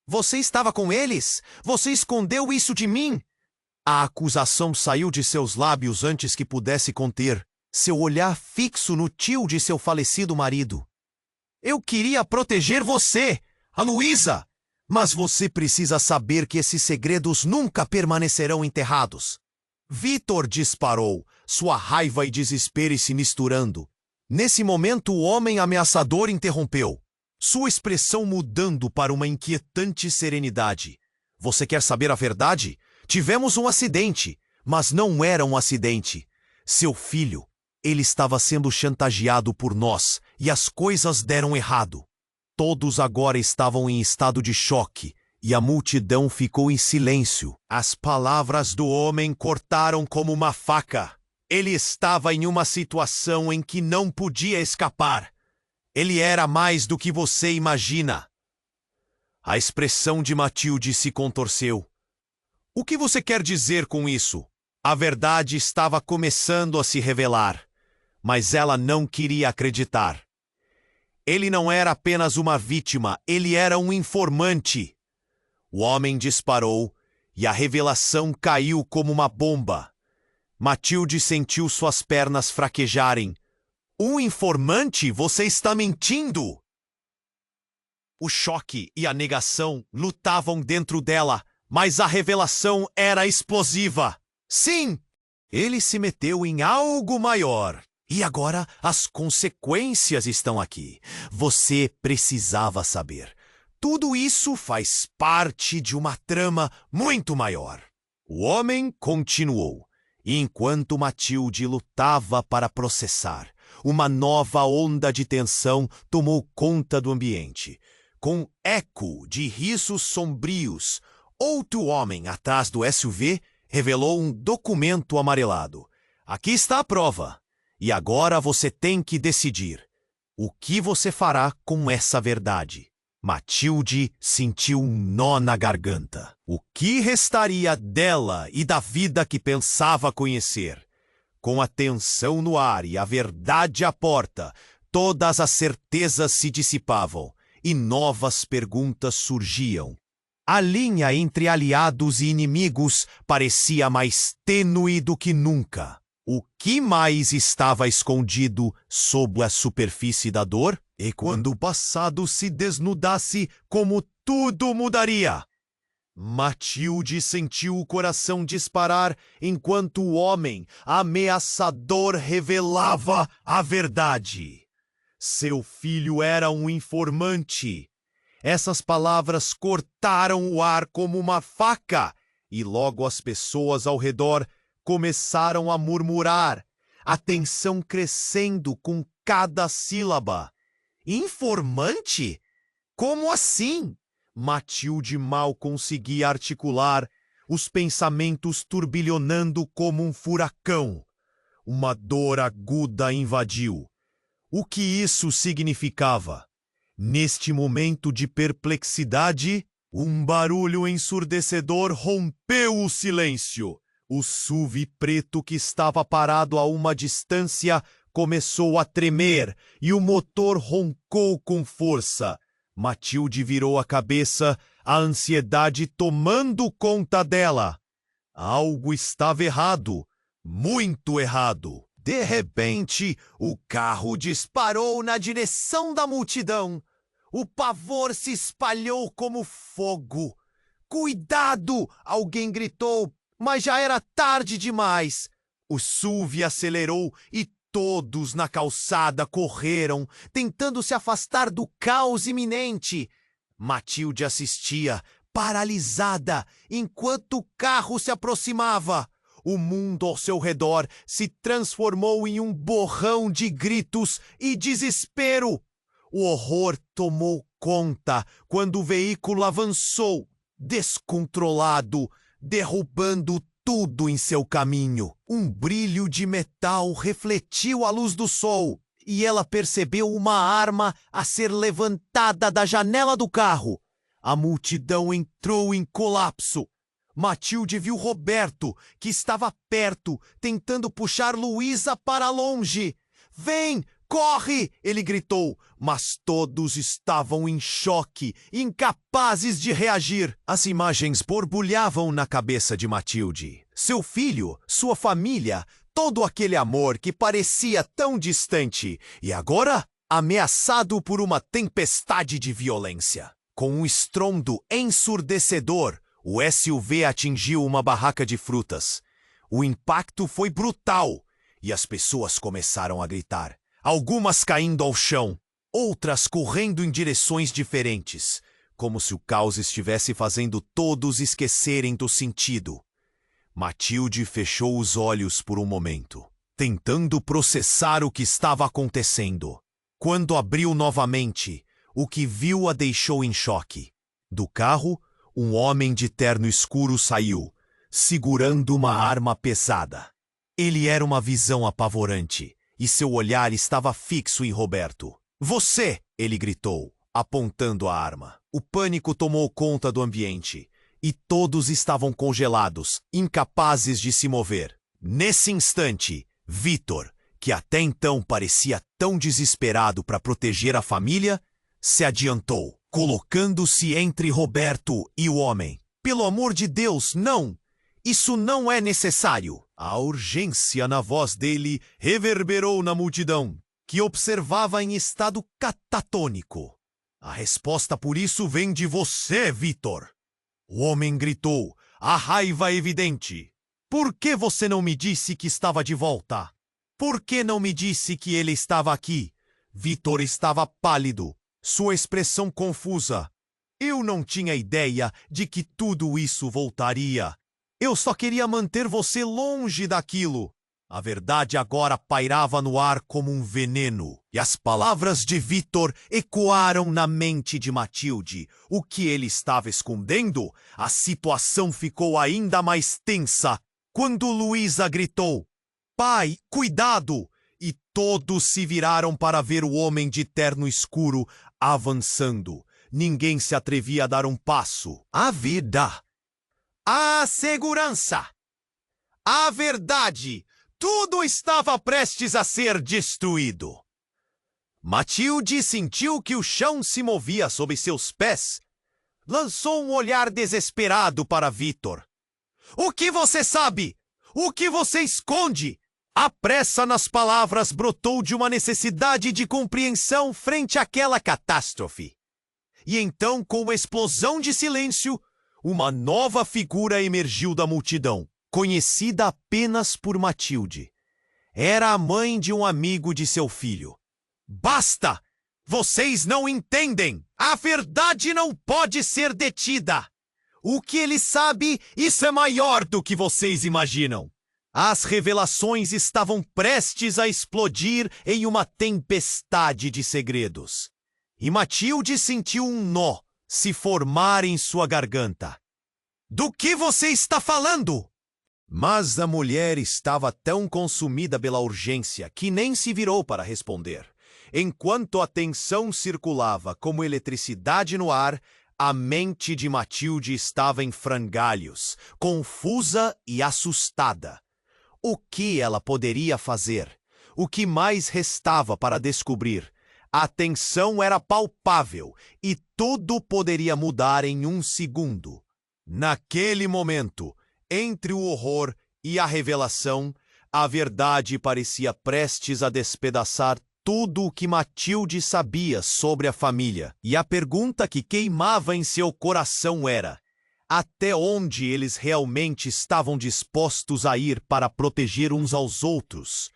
Você estava com eles? Você escondeu isso de mim? A acusação saiu de seus lábios antes que pudesse conter seu olhar fixo no tio de seu falecido marido. Eu queria proteger você, a Luísa! Mas você precisa saber que esses segredos nunca permanecerão enterrados. Vitor disparou, sua raiva e desespero se misturando. Nesse momento, o homem ameaçador interrompeu, sua expressão mudando para uma inquietante serenidade. Você quer saber a verdade? Tivemos um acidente, mas não era um acidente. Seu filho, ele estava sendo chantageado por nós e as coisas deram errado. Todos agora estavam em estado de choque e a multidão ficou em silêncio. As palavras do homem cortaram como uma faca. Ele estava em uma situação em que não podia escapar. Ele era mais do que você imagina. A expressão de Matilde se contorceu. O que você quer dizer com isso? A verdade estava começando a se revelar, mas ela não queria acreditar. Ele não era apenas uma vítima, ele era um informante. O homem disparou e a revelação caiu como uma bomba. Matilde sentiu suas pernas fraquejarem. Um informante? Você está mentindo! O choque e a negação lutavam dentro dela, mas a revelação era explosiva. Sim! Ele se meteu em algo maior. E agora as consequências estão aqui. Você precisava saber. Tudo isso faz parte de uma trama muito maior. O homem continuou, enquanto Matilde lutava para processar. Uma nova onda de tensão tomou conta do ambiente. Com eco de risos sombrios, outro homem atrás do SUV revelou um documento amarelado. Aqui está a prova. E agora você tem que decidir. O que você fará com essa verdade? Matilde sentiu um nó na garganta. O que restaria dela e da vida que pensava conhecer? Com a tensão no ar e a verdade à porta, todas as certezas se dissipavam e novas perguntas surgiam. A linha entre aliados e inimigos parecia mais tênue do que nunca. O que mais estava escondido sob a superfície da dor? E quando o passado se desnudasse, como tudo mudaria? Matilde sentiu o coração disparar enquanto o homem ameaçador revelava a verdade. Seu filho era um informante. Essas palavras cortaram o ar como uma faca, e logo as pessoas ao redor começaram a murmurar, a tensão crescendo com cada sílaba. Informante? Como assim? Matilde mal conseguia articular, os pensamentos turbilhonando como um furacão. Uma dor aguda invadiu. o que isso significava. Neste momento de perplexidade, um barulho ensurdecedor rompeu o silêncio. O SUV preto que estava parado a uma distância começou a tremer e o motor roncou com força. Matilde virou a cabeça, a ansiedade tomando conta dela. Algo estava errado, muito errado. De repente, o carro disparou na direção da multidão. O pavor se espalhou como fogo. "Cuidado!" alguém gritou, mas já era tarde demais. O SUV acelerou e todos na calçada correram, tentando se afastar do caos iminente. Matilde assistia, paralisada, enquanto o carro se aproximava. O mundo ao seu redor se transformou em um borrão de gritos e desespero. O horror tomou conta quando o veículo avançou, descontrolado, derrubando tudo em seu caminho. Um brilho de metal refletiu a luz do sol e ela percebeu uma arma a ser levantada da janela do carro. A multidão entrou em colapso. Matilde viu Roberto, que estava perto, tentando puxar Luísa para longe. "Vem! Corre!" ele gritou, mas todos estavam em choque, incapazes de reagir. As imagens borbulhavam na cabeça de Matilde. Seu filho, sua família, todo aquele amor que parecia tão distante e agora ameaçado por uma tempestade de violência. Com um estrondo ensurdecedor, o SUV atingiu uma barraca de frutas. O impacto foi brutal e as pessoas começaram a gritar. Algumas caindo ao chão, outras correndo em direções diferentes, como se o caos estivesse fazendo todos esquecerem do sentido. Matilde fechou os olhos por um momento, tentando processar o que estava acontecendo. Quando abriu novamente, o que viu a deixou em choque. Do carro, um homem de terno escuro saiu, segurando uma arma pesada. Ele era uma visão apavorante. E seu olhar estava fixo em Roberto. "Você!" ele gritou, apontando a arma. O pânico tomou conta do ambiente, e todos estavam congelados, incapazes de se mover. Nesse instante, Vitor, que até então parecia tão desesperado para proteger a família, se adiantou, colocando-se entre Roberto e o homem. "Pelo amor de Deus, não! Isso não é necessário!" A urgência na voz dele reverberou na multidão, que observava em estado catatônico. "A resposta por isso vem de você, Vitor!" O homem gritou, a raiva evidente. "Por que você não me disse que estava de volta? Por que não me disse que ele estava aqui?" Vitor estava pálido, sua expressão confusa. "Eu não tinha ideia de que tudo isso voltaria. Eu só queria manter você longe daquilo." A verdade agora pairava no ar como um veneno, e as palavras de Vitor ecoaram na mente de Matilde. O que ele estava escondendo? A situação ficou ainda mais tensa quando Luísa gritou, "Pai, cuidado!" E todos se viraram para ver o homem de terno escuro avançando. Ninguém se atrevia a dar um passo. A vida, a segurança, a verdade, tudo estava prestes a ser destruído. Matilde sentiu que o chão se movia sob seus pés. Lançou um olhar desesperado para Vitor. "O que você sabe? O que você esconde?" A pressa nas palavras brotou de uma necessidade de compreensão frente àquela catástrofe. E então, com uma explosão de silêncio, uma nova figura emergiu da multidão, conhecida apenas por Matilde. Era a mãe de um amigo de seu filho. "Basta! Vocês não entendem! A verdade não pode ser detida! O que ele sabe, isso é maior do que vocês imaginam!" As revelações estavam prestes a explodir em uma tempestade de segredos. E Matilde sentiu um nó se formar em sua garganta. "Do que você está falando?" Mas a mulher estava tão consumida pela urgência que nem se virou para responder. Enquanto a tensão circulava como eletricidade no ar, a mente de Matilde estava em frangalhos, confusa e assustada. O que ela poderia fazer? O que mais restava para descobrir? A tensão era palpável e tudo poderia mudar em um segundo. Naquele momento, entre o horror e a revelação, a verdade parecia prestes a despedaçar tudo o que Matilde sabia sobre a família. E a pergunta que queimava em seu coração era: até onde eles realmente estavam dispostos a ir para proteger uns aos outros?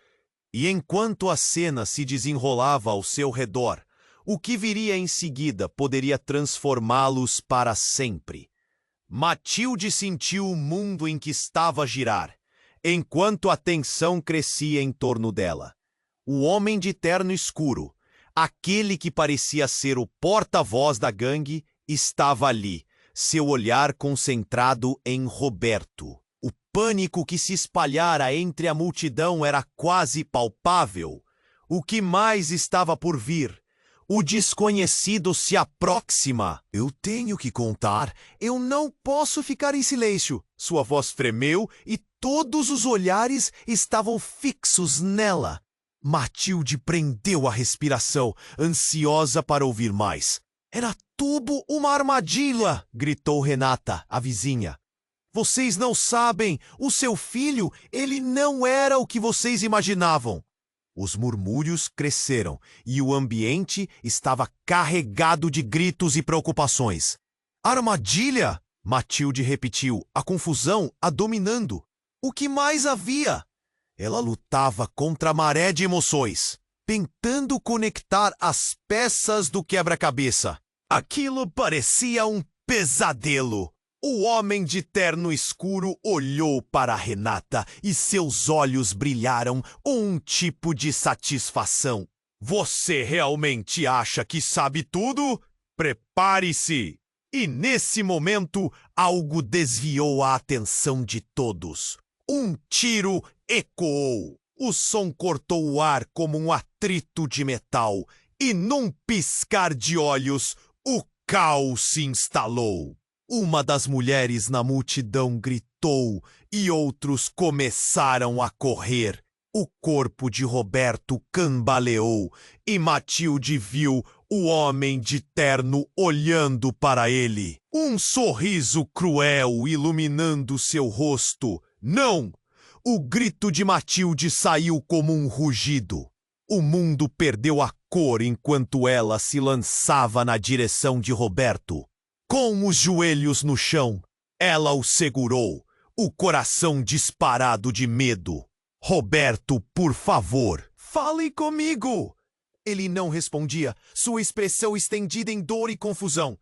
E enquanto a cena se desenrolava ao seu redor, o que viria em seguida poderia transformá-los para sempre. Matilde sentiu o mundo em que estava a girar, enquanto a tensão crescia em torno dela. O homem de terno escuro, aquele que parecia ser o porta-voz da gangue, estava ali, seu olhar concentrado em Roberto. O pânico que se espalhara entre a multidão era quase palpável. O que mais estava por vir? O desconhecido se aproxima. Eu tenho que contar. Eu não posso ficar em silêncio. Sua voz tremeu e todos os olhares estavam fixos nela. Matilde prendeu a respiração, ansiosa para ouvir mais. Era tudo uma armadilha, gritou Renata, a vizinha. Vocês não sabem, o seu filho, ele não era o que vocês imaginavam. Os murmúrios cresceram e o ambiente estava carregado de gritos e preocupações. Armadilha? Matilde repetiu, a confusão a dominando. O que mais havia? Ela lutava contra a maré de emoções, tentando conectar as peças do quebra-cabeça. Aquilo parecia um pesadelo. O homem de terno escuro olhou para Renata e seus olhos brilharam um tipo de satisfação. Você realmente acha que sabe tudo? Prepare-se! E nesse momento, algo desviou a atenção de todos. Um tiro ecoou. O som cortou o ar como um atrito de metal e, num piscar de olhos, o caos se instalou. Uma das mulheres na multidão gritou e outros começaram a correr. O corpo de Roberto cambaleou e Matilde viu o homem de terno olhando para ele. Um sorriso cruel iluminando seu rosto. Não! O grito de Matilde saiu como um rugido. O mundo perdeu a cor enquanto ela se lançava na direção de Roberto. Com os joelhos no chão, ela o segurou, o coração disparado de medo. Roberto, por favor, fale comigo! Ele não respondia, sua expressão estendida em dor e confusão.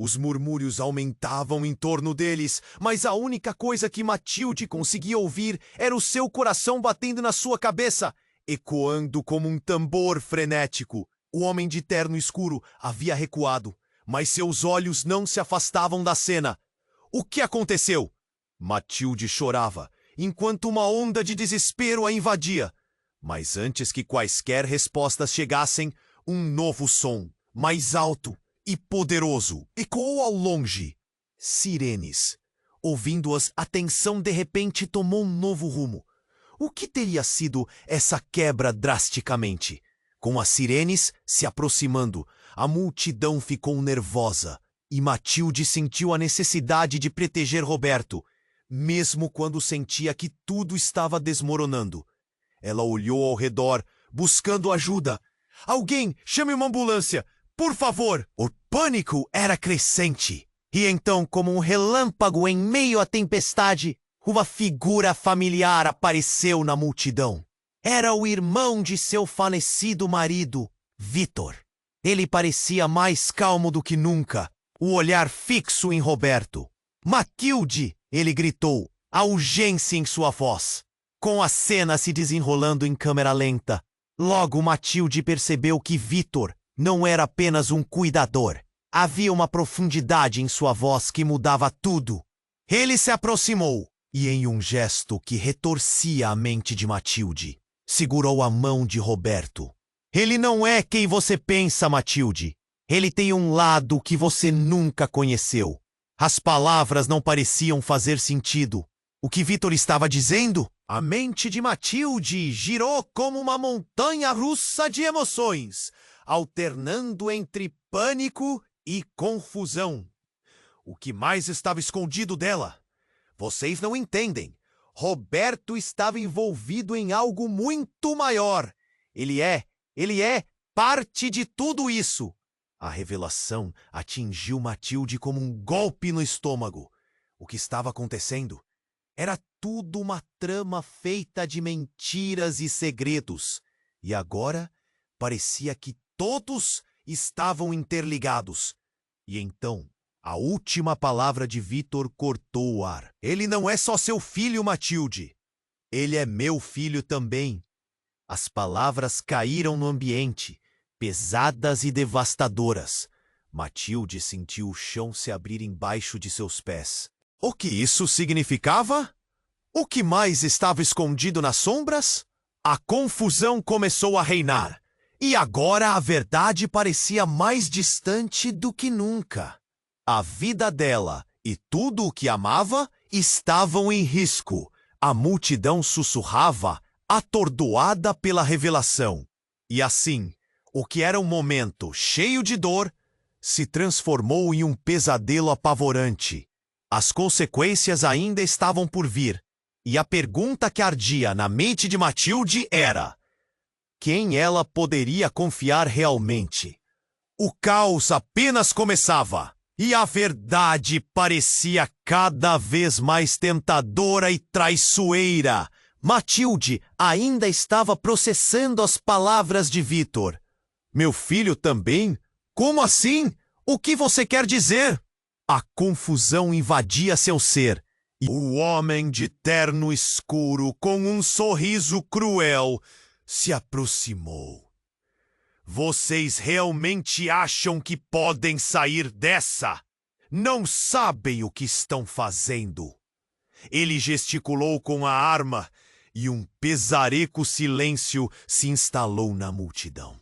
Os murmúrios aumentavam em torno deles, mas a única coisa que Matilde conseguia ouvir era o seu coração batendo na sua cabeça, ecoando como um tambor frenético. O homem de terno escuro havia recuado, mas seus olhos não se afastavam da cena. O que aconteceu? Matilde chorava, enquanto uma onda de desespero a invadia. Mas antes que quaisquer respostas chegassem, um novo som, mais alto e poderoso, ecoou ao longe. Sirenes. Ouvindo-as, a tensão de repente tomou um novo rumo. O que teria sido essa quebra drasticamente? Com as sirenes se aproximando, a multidão ficou nervosa e Matilde sentiu a necessidade de proteger Roberto, mesmo quando sentia que tudo estava desmoronando. Ela olhou ao redor, buscando ajuda. Alguém, chame uma ambulância, por favor! O pânico era crescente. E então, como um relâmpago em meio à tempestade, uma figura familiar apareceu na multidão. Era o irmão de seu falecido marido, Vitor. Ele parecia mais calmo do que nunca, o olhar fixo em Roberto. Matilde! Ele gritou, a urgência em sua voz. Com a cena se desenrolando em câmera lenta, logo Matilde percebeu que Vitor não era apenas um cuidador. Havia uma profundidade em sua voz que mudava tudo. Ele se aproximou e, em um gesto que retorcia a mente de Matilde, segurou a mão de Roberto. Ele não é quem você pensa, Matilde. Ele tem um lado que você nunca conheceu. As palavras não pareciam fazer sentido. O que Vitor estava dizendo? A mente de Matilde girou como uma montanha-russa de emoções, alternando entre pânico e confusão. O que mais estava escondido dela? Vocês não entendem. Roberto estava envolvido em algo muito maior. Ele é parte de tudo isso. A revelação atingiu Matilde como um golpe no estômago. O que estava acontecendo? Era tudo uma trama feita de mentiras e segredos. E agora parecia que todos estavam interligados. E então, a última palavra de Vitor cortou o ar. Ele não é só seu filho, Matilde. Ele é meu filho também. As palavras caíram no ambiente, pesadas e devastadoras. Matilde sentiu o chão se abrir embaixo de seus pés. O que isso significava? O que mais estava escondido nas sombras? A confusão começou a reinar. E agora a verdade parecia mais distante do que nunca. A vida dela e tudo o que amava estavam em risco. A multidão sussurrava, atordoada pela revelação. E assim, o que era um momento cheio de dor se transformou em um pesadelo apavorante. As consequências ainda estavam por vir. E a pergunta que ardia na mente de Matilde era: quem ela poderia confiar realmente? O caos apenas começava. E a verdade parecia cada vez mais tentadora e traiçoeira. Matilde ainda estava processando as palavras de Vitor. Meu filho também? Como assim? O que você quer dizer? A confusão invadia seu ser. E o homem de terno escuro, com um sorriso cruel, se aproximou. Vocês realmente acham que podem sair dessa? Não sabem o que estão fazendo. Ele gesticulou com a arma e um pesareco silêncio se instalou na multidão.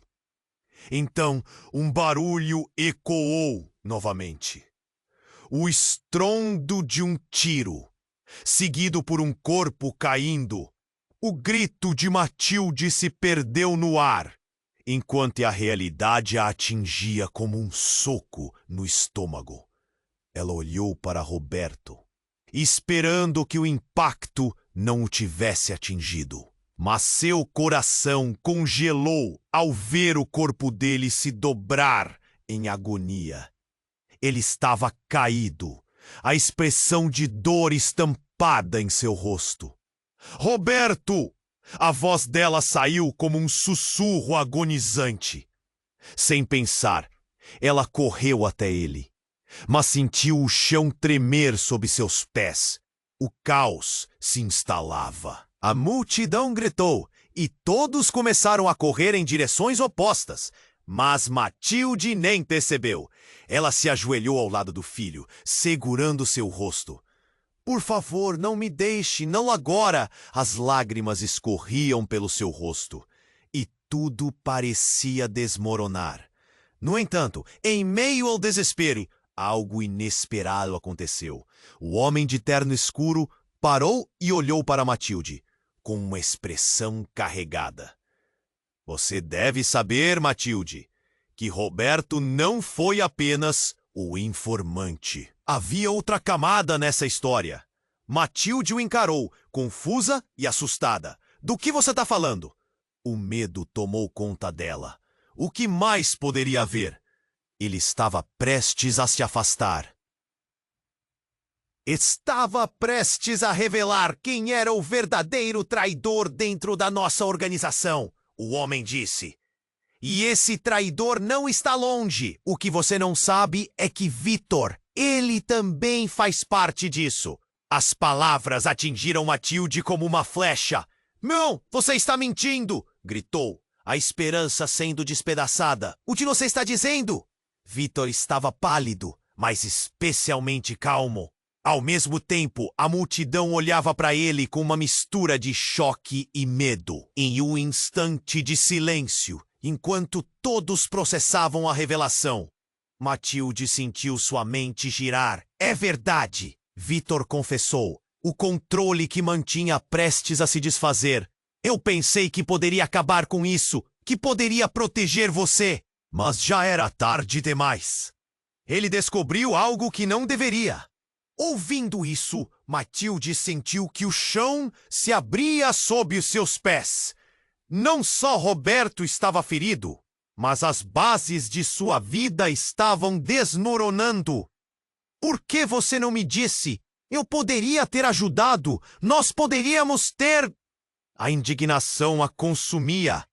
Então, um barulho ecoou novamente. O estrondo de um tiro, seguido por um corpo caindo. O grito de Matilde se perdeu no ar, enquanto a realidade a atingia como um soco no estômago. Ela olhou para Roberto, esperando que o impacto não o tivesse atingido. Mas seu coração congelou ao ver o corpo dele se dobrar em agonia. Ele estava caído, a expressão de dor estampada em seu rosto. Roberto! A voz dela saiu como um sussurro agonizante. Sem pensar, ela correu até ele, mas sentiu o chão tremer sob seus pés. O caos se instalava. A multidão gritou e todos começaram a correr em direções opostas. Mas Matilde nem percebeu. Ela se ajoelhou ao lado do filho, segurando seu rosto. Por favor, não me deixe, não agora! As lágrimas escorriam pelo seu rosto. E tudo parecia desmoronar. No entanto, em meio ao desespero, algo inesperado aconteceu. O homem de terno escuro parou e olhou para Matilde, com uma expressão carregada. Você deve saber, Matilde, que Roberto não foi apenas o informante. Havia outra camada nessa história. Matilde o encarou, confusa e assustada. Do que você está falando? O medo tomou conta dela. O que mais poderia haver? Ele estava prestes a se afastar. Estava prestes a revelar quem era o verdadeiro traidor dentro da nossa organização, o homem disse. E esse traidor não está longe. O que você não sabe é que Vitor, ele também faz parte disso. As palavras atingiram Matilde como uma flecha. Não, você está mentindo! Gritou, a esperança sendo despedaçada. O que você está dizendo? Vitor estava pálido, mas especialmente calmo. Ao mesmo tempo, a multidão olhava para ele com uma mistura de choque e medo. Em um instante de silêncio, enquanto todos processavam a revelação. Matilde sentiu sua mente girar. É verdade, Vitor confessou. O controle que mantinha prestes a se desfazer. Eu pensei que poderia acabar com isso, que poderia proteger você. Mas já era tarde demais. Ele descobriu algo que não deveria. Ouvindo isso, Matilde sentiu que o chão se abria sob os seus pés. Não só Roberto estava ferido, mas as bases de sua vida estavam desmoronando. Por que você não me disse? Eu poderia ter ajudado. Nós poderíamos ter... A indignação a consumia.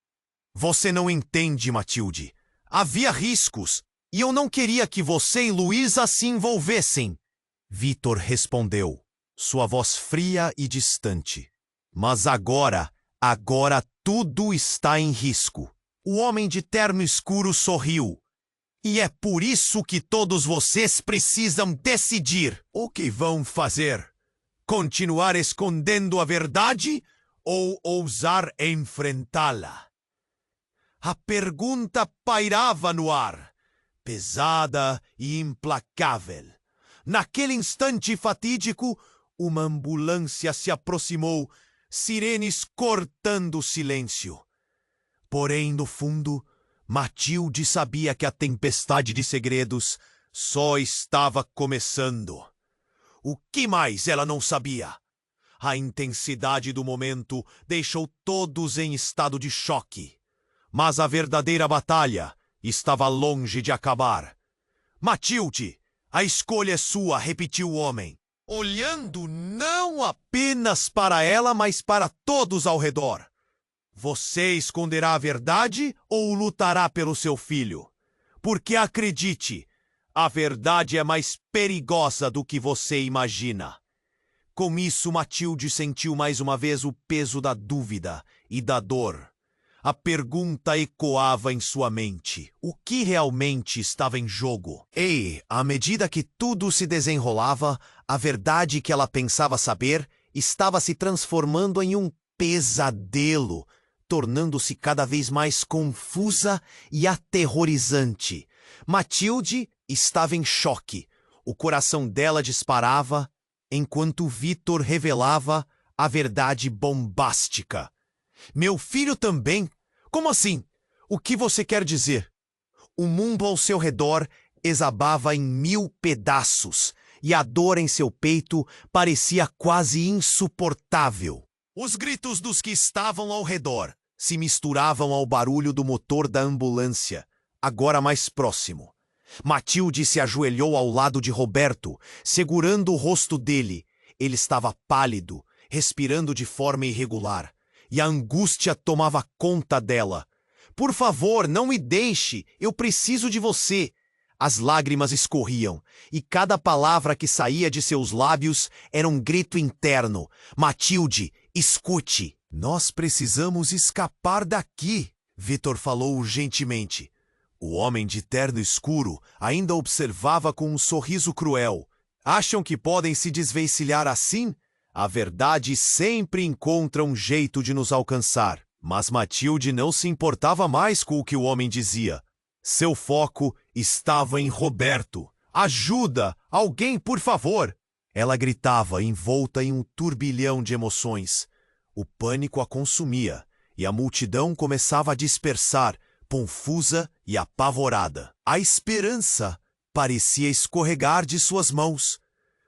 Você não entende, Matilde. Havia riscos, e eu não queria que você e Luísa se envolvessem. Vitor respondeu, sua voz fria e distante. Mas agora tudo está em risco. O homem de terno escuro sorriu. E é por isso que todos vocês precisam decidir. O que vão fazer? Continuar escondendo a verdade ou ousar enfrentá-la? A pergunta pairava no ar, pesada e implacável. Naquele instante fatídico, uma ambulância se aproximou, sirenes cortando o silêncio. Porém, no fundo, Matilde sabia que a tempestade de segredos só estava começando. O que mais ela não sabia? A intensidade do momento deixou todos em estado de choque. Mas a verdadeira batalha estava longe de acabar. Matilde, a escolha é sua, repetiu o homem, olhando não apenas para ela, mas para todos ao redor. Você esconderá a verdade ou lutará pelo seu filho? Porque acredite, a verdade é mais perigosa do que você imagina. Com isso, Matilde sentiu mais uma vez o peso da dúvida e da dor. A pergunta ecoava em sua mente. O que realmente estava em jogo? E, à medida que tudo se desenrolava, a verdade que ela pensava saber estava se transformando em um pesadelo, tornando-se cada vez mais confusa e aterrorizante. Matilde estava em choque. O coração dela disparava, enquanto Vitor revelava a verdade bombástica. Meu filho também? Como assim? O que você quer dizer? O mundo ao seu redor exabava em 1000 pedaços, e a dor em seu peito parecia quase insuportável. Os gritos dos que estavam ao redor se misturavam ao barulho do motor da ambulância, agora mais próximo. Matilde se ajoelhou ao lado de Roberto, segurando o rosto dele. Ele estava pálido, respirando de forma irregular, e a angústia tomava conta dela. Por favor, não me deixe, eu preciso de você. As lágrimas escorriam, e cada palavra que saía de seus lábios era um grito interno. Matilde, escute. Nós precisamos escapar daqui, Vitor falou urgentemente. O homem de terno escuro ainda observava com um sorriso cruel. Acham que podem se desvencilhar assim? A verdade sempre encontra um jeito de nos alcançar. Mas Matilde não se importava mais com o que o homem dizia. Seu foco estava em Roberto. Ajuda! Alguém, por favor! Ela gritava, envolta em um turbilhão de emoções. O pânico a consumia, e a multidão começava a dispersar, confusa e apavorada. A esperança parecia escorregar de suas mãos.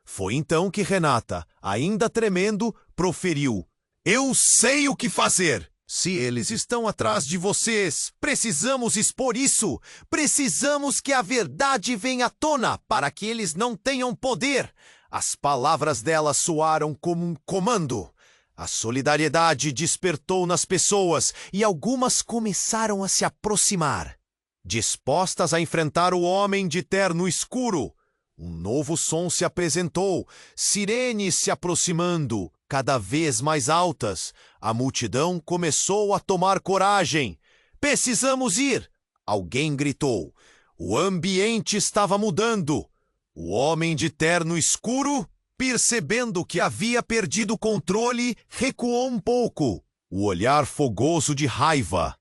Foi então que Renata, ainda tremendo, proferiu: Eu sei o que fazer! Se eles estão atrás de vocês, precisamos expor isso! Precisamos que a verdade venha à tona para que eles não tenham poder! As palavras dela soaram como um comando. A solidariedade despertou nas pessoas e algumas começaram a se aproximar, dispostas a enfrentar o homem de terno escuro. Um novo som se apresentou, sirenes se aproximando, cada vez mais altas. A multidão começou a tomar coragem. Precisamos ir! Alguém gritou. O ambiente estava mudando. O homem de terno escuro, percebendo que havia perdido o controle, recuou um pouco, o olhar fogoso de raiva.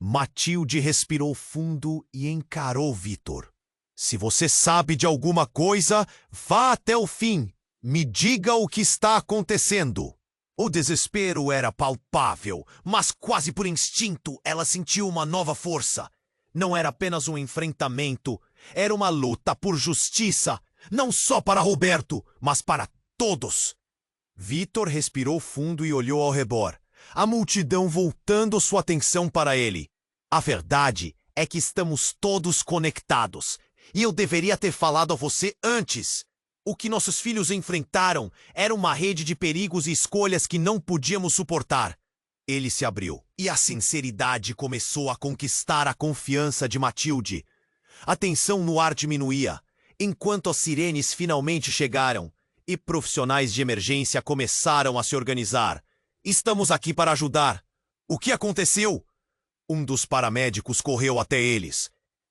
Matilde respirou fundo e encarou Vitor. Se você sabe de alguma coisa, vá até o fim. Me diga o que está acontecendo. O desespero era palpável, mas quase por instinto ela sentiu uma nova força. Não era apenas um enfrentamento, era uma luta por justiça, não só para Roberto, mas para todos. Vitor respirou fundo e olhou ao redor, a multidão voltando sua atenção para ele. A verdade é que estamos todos conectados, e eu deveria ter falado a você antes. O que nossos filhos enfrentaram era uma rede de perigos e escolhas que não podíamos suportar. Ele se abriu, e a sinceridade começou a conquistar a confiança de Matilde. A tensão no ar diminuía, enquanto as sirenes finalmente chegaram, e profissionais de emergência começaram a se organizar. Estamos aqui para ajudar. O que aconteceu? Um dos paramédicos correu até eles.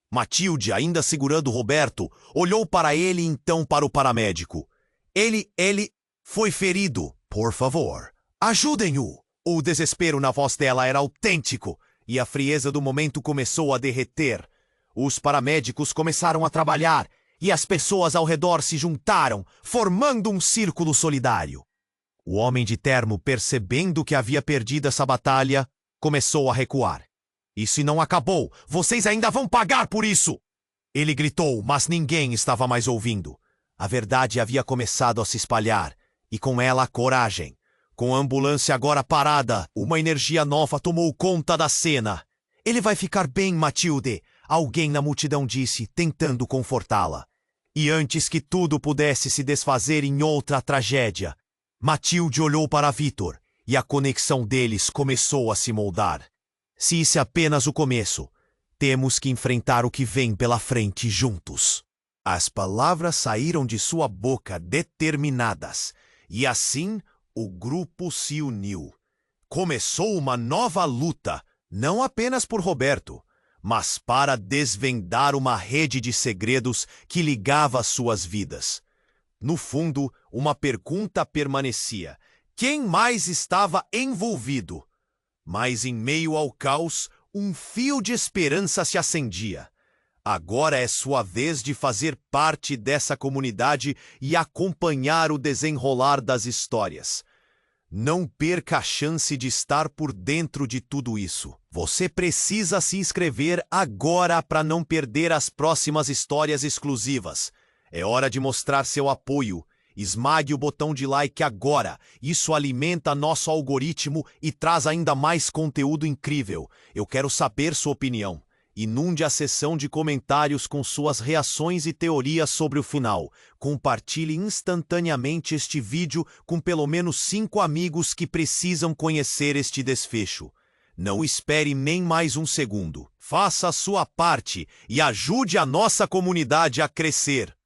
Matilde, ainda segurando Roberto, olhou para ele e então para o paramédico. Ele foi ferido. Por favor, ajudem-o. O desespero na voz dela era autêntico, e a frieza do momento começou a derreter. Os paramédicos começaram a trabalhar, e as pessoas ao redor se juntaram, formando um círculo solidário. O homem de terno, percebendo que havia perdido essa batalha, começou a recuar. Isso não acabou! Vocês ainda vão pagar por isso! Ele gritou, mas ninguém estava mais ouvindo. A verdade havia começado a se espalhar, e com ela a coragem. Com a ambulância agora parada, uma energia nova tomou conta da cena. Ele vai ficar bem, Matilde, alguém na multidão disse, tentando confortá-la. E antes que tudo pudesse se desfazer em outra tragédia, Matilde olhou para Vitor, e a conexão deles começou a se moldar. Se isso é apenas o começo, temos que enfrentar o que vem pela frente juntos. As palavras saíram de sua boca determinadas, e assim o grupo se uniu. Começou uma nova luta, não apenas por Roberto, mas para desvendar uma rede de segredos que ligava suas vidas. No fundo, uma pergunta permanecia: quem mais estava envolvido? Mas em meio ao caos, um fio de esperança se acendia. Agora é sua vez de fazer parte dessa comunidade e acompanhar o desenrolar das histórias. Não perca a chance de estar por dentro de tudo isso. Você precisa se inscrever agora para não perder as próximas histórias exclusivas. É hora de mostrar seu apoio. Esmague o botão de like agora. Isso alimenta nosso algoritmo e traz ainda mais conteúdo incrível. Eu quero saber sua opinião. Inunde a seção de comentários com suas reações e teorias sobre o final. Compartilhe instantaneamente este vídeo com pelo menos 5 amigos que precisam conhecer este desfecho. Não espere nem mais um segundo. Faça a sua parte e ajude a nossa comunidade a crescer.